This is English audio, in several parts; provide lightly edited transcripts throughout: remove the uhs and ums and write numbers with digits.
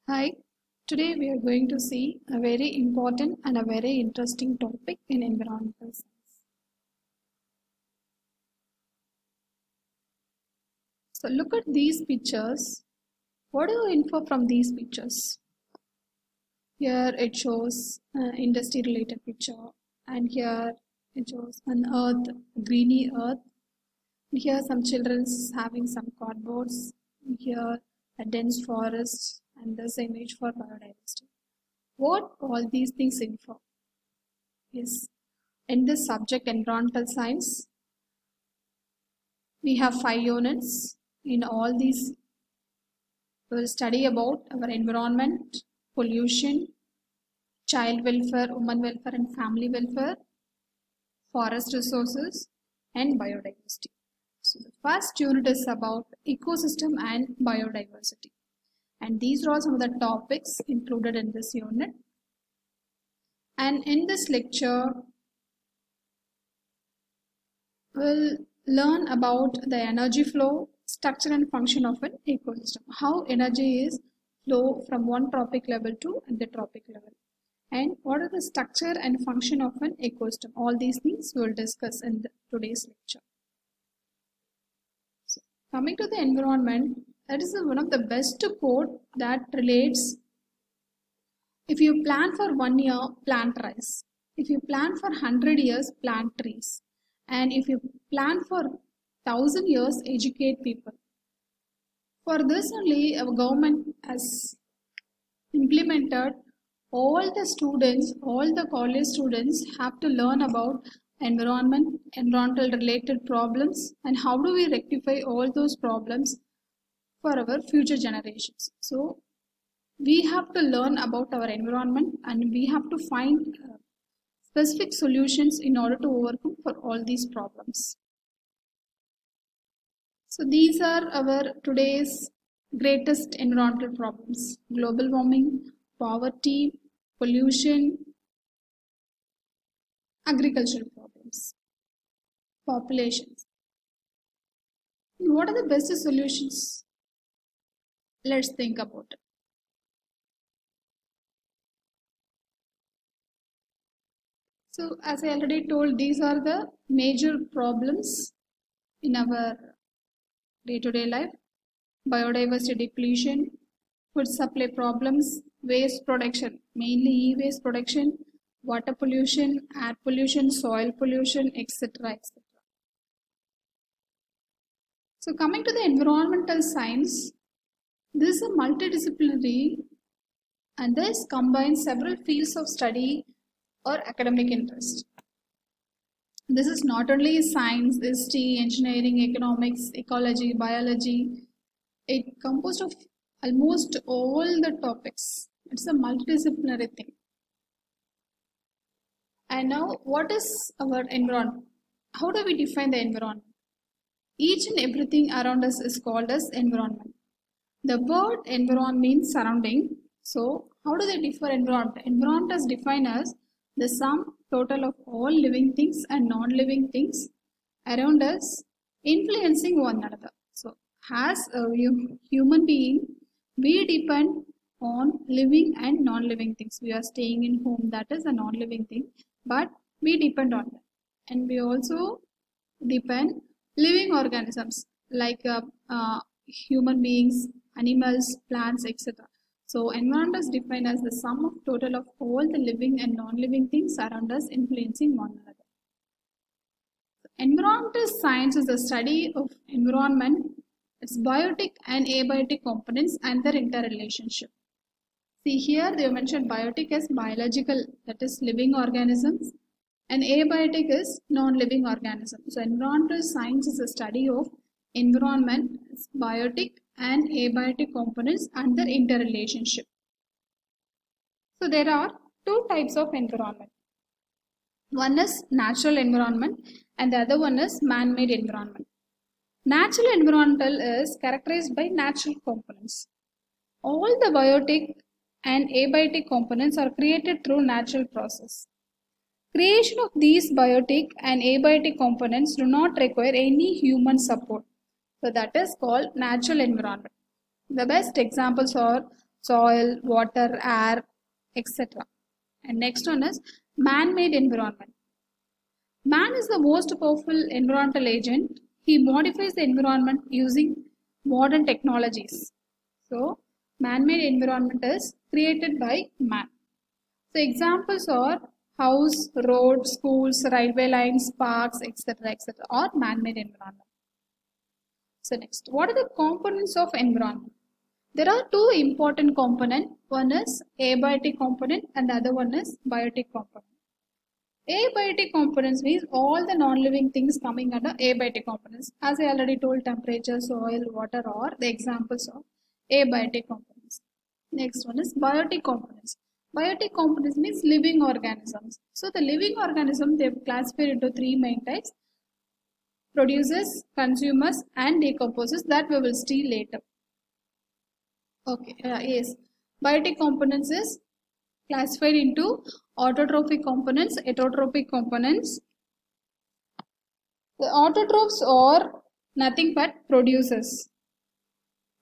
Hi, today we are going to see a very important and a very interesting topic in environmental science. So look at these pictures. What do you infer from these pictures? Here it shows an industry related picture, and here it shows an earth, greeny earth. And here some children's having some cardboards. And here a dense forest, and this image for biodiversity. What all these things infer is in this subject environmental science, we have 5 units. In all these, we will study about our environment, pollution, child welfare, women welfare and family welfare, forest resources and biodiversity. So the first unit is about ecosystem and biodiversity. And these are all some of the topics included in this unit. And in this lecture, we'll learn about the energy flow, structure and function of an ecosystem. How energy is flow from one trophic level to the trophic level. And what are the structure and function of an ecosystem. All these things we will discuss in today's lecture. So, coming to the environment, that is one of the best quote that relates. If you plan for 1 year, plant rice. If you plan for 100 years, plant trees. And if you plan for 1,000 years, educate people. For this only, our government has implemented all the students, all the college students have to learn about environmental related problems, and how do we rectify all those problems for our future generations. So we have to learn about our environment, and we have to find specific solutions in order to overcome for all these problems. So these are our today's greatest environmental problems: global warming, poverty, pollution, agricultural problems, populations. What are the best solutions? Let's think about it. So as I already told, these are the major problems in our day-to-day life: biodiversity depletion, food supply problems, waste production, mainly e-waste production, water pollution, air pollution, soil pollution, etc. etc. So coming to the environmental science, this is a multidisciplinary and this combines several fields of study or academic interest. This is not only science, history, engineering, economics, ecology, biology. It composed of almost all the topics. It's a multidisciplinary thing. And now, what is our environment? How do we define the environment? Each and everything around us is called as environment. The word environment means surrounding. So, how do they differ environment? Environment is defined as the sum total of all living things and non-living things around us influencing one another. So, as a human being, we depend on living and non-living things. We are staying in home, that is a non-living thing, but we depend on that. And we also depend living organisms like human beings, animals, plants, etc. So environment is defined as the sum of total of all the living and non-living things around us influencing one another. Environmental science is the study of environment, its biotic and abiotic components and their interrelationship. See here they have mentioned biotic as biological, that is living organisms, and abiotic is non-living organisms. So environmental science is the study of environment, its biotic and abiotic components and their interrelationship. So there are two types of environment. One is natural environment and the other one is man-made environment. Natural environmental is characterized by natural components. All the biotic and abiotic components are created through natural process. Creation of these biotic and abiotic components do not require any human support. So that is called natural environment. The best examples are soil, water, air, etc. And next one is man-made environment. Man is the most powerful environmental agent. He modifies the environment using modern technologies. So, man-made environment is created by man. So, examples are house, road, schools, railway lines, parks, etc., etc., or man-made environment. So, next, what are the components of environment? There are two important components. One is abiotic component and the other one is biotic component. Abiotic components means all the non-living things coming under abiotic components. As I already told, temperature, soil, water are the examples of abiotic components. Next one is biotic components. Biotic components means living organisms. So the living organism, they have classified into three main types: produces, consumers, and decomposes. That we will see later. Okay, yes. Biotic components is classified into autotrophic components, heterotrophic components. The autotrophs are nothing but producers.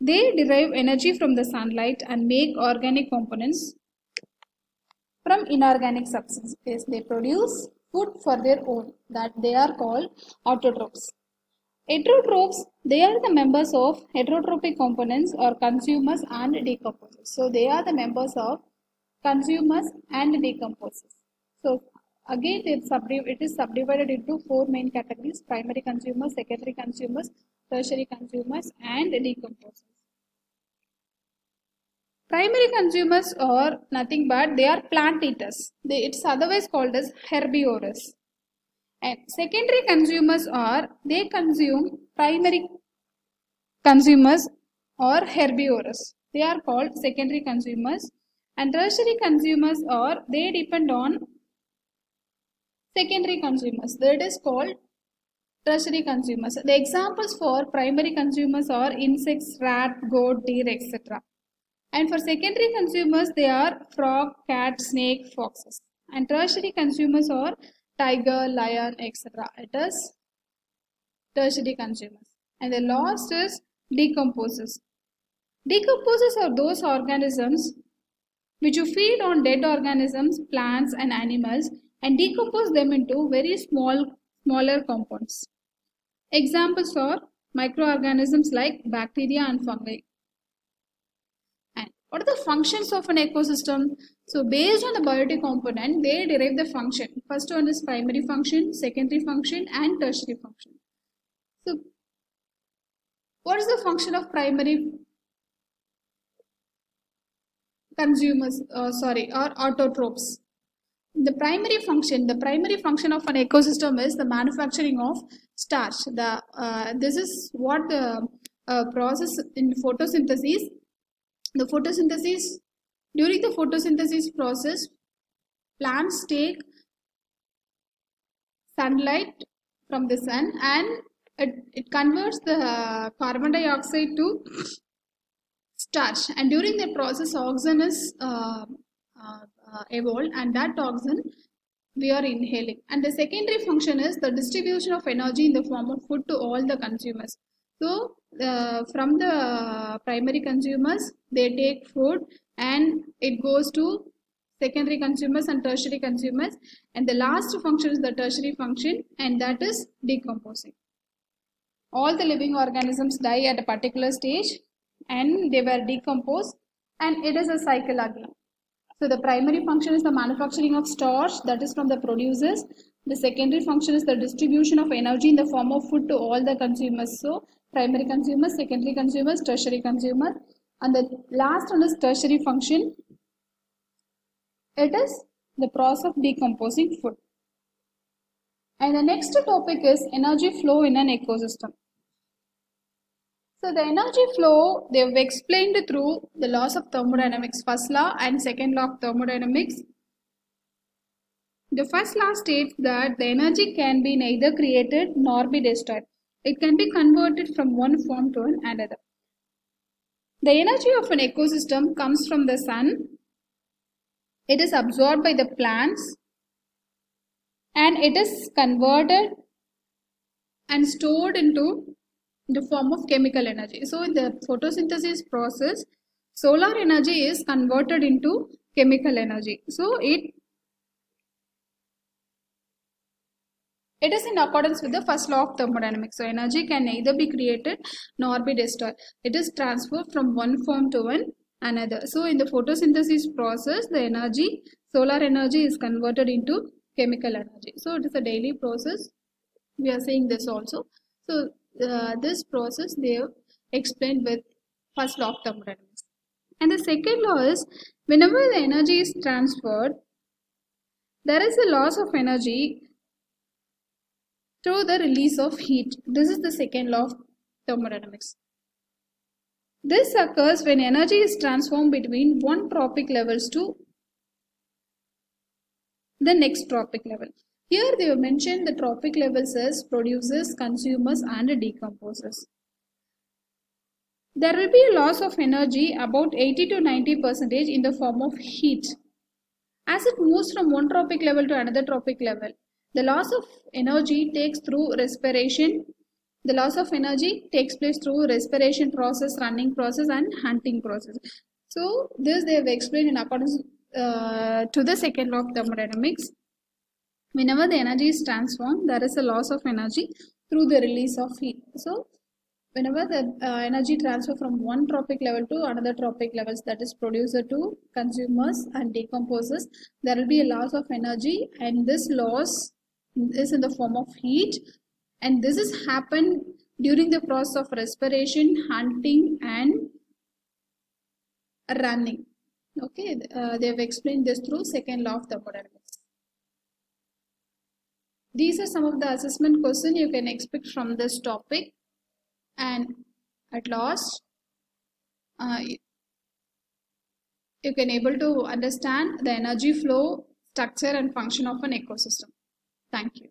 They derive energy from the sunlight and make organic components from inorganic substances. They produce food for their own, that they are called autotrophs. Heterotrophs, they are the members of heterotrophic components or consumers and decomposers. So they are the members of consumers and decomposers. So again it is subdivided into four main categories: primary consumers, secondary consumers, tertiary consumers, and decomposers. Primary consumers are nothing but they are plant eaters. It's otherwise called as herbivorous. And secondary consumers are, they consume primary consumers or herbivorous. They are called secondary consumers. And tertiary consumers are, they depend on secondary consumers. That is called tertiary consumers. The examples for primary consumers are insects, rat, goat, deer, etc. And for secondary consumers, they are frog, cat, snake, foxes. And tertiary consumers are tiger, lion, etc. It is tertiary consumers. And the last is decomposers. Decomposers are those organisms which you feed on dead organisms, plants and animals and decompose them into very smaller compounds. Examples are microorganisms like bacteria and fungi. And what are the functions of an ecosystem? So based on the biotic component, they derive the function. First one is primary function, secondary function and tertiary function. So what is the function of primary consumers or autotrophs? The primary function of an ecosystem is the manufacturing of starch. This is what the process in photosynthesis. During the photosynthesis process, plants take sunlight from the sun and it converts the carbon dioxide to starch, and during that process oxygen is evolved, and that oxygen we are inhaling. And the secondary function is the distribution of energy in the form of food to all the consumers. So from the primary consumers, they take food and it goes to secondary consumers and tertiary consumers, and the last function is the tertiary function, and that is decomposing. All the living organisms die at a particular stage and they were decomposed, and it is a cycle again. So the primary function is the manufacturing of starch, that is from the producers. The secondary function is the distribution of energy in the form of food to all the consumers. So primary consumers, secondary consumers, tertiary consumers, and the last one is tertiary function. It is the process of decomposing food. And the next topic is energy flow in an ecosystem. So the energy flow, they have explained through the laws of thermodynamics, first law and second law of thermodynamics. The first law states that the energy can be neither created nor be destroyed. It can be converted from one form to another. The energy of an ecosystem comes from the sun. It is absorbed by the plants and it is converted and stored into the form of chemical energy. So in the photosynthesis process, solar energy is converted into chemical energy. So it is in accordance with the first law of thermodynamics. So energy can neither be created nor be destroyed. It is transferred from one form to another. So in the photosynthesis process, the energy, solar energy, is converted into chemical energy. So it is a daily process. We are saying this also. So this process they have explained with first law of thermodynamics. And the second law is, whenever the energy is transferred, there is a loss of energy through the release of heat. This is the second law of thermodynamics. This occurs when energy is transformed between one tropic levels to the next tropic level. Here they have mentioned the tropic levels as producers, consumers and decomposers. There will be a loss of energy about 80 to 90% in the form of heat. As it moves from one tropic level to another tropic level, the loss of energy takes through respiration. The loss of energy takes place through respiration process, running process and hunting process. So this they have explained in accordance to the second law of thermodynamics. Whenever the energy is transformed, there is a loss of energy through the release of heat. So whenever the energy transfer from one tropic level to another tropic levels, that is producer to consumers and decomposers, there will be a loss of energy, and this loss is in the form of heat, and this is happened during the process of respiration, hunting and running. Okay, they have explained this through second law of thermodynamics. These are some of the assessment questions you can expect from this topic, and at last you can able to understand the energy flow, structure and function of an ecosystem. Thank you.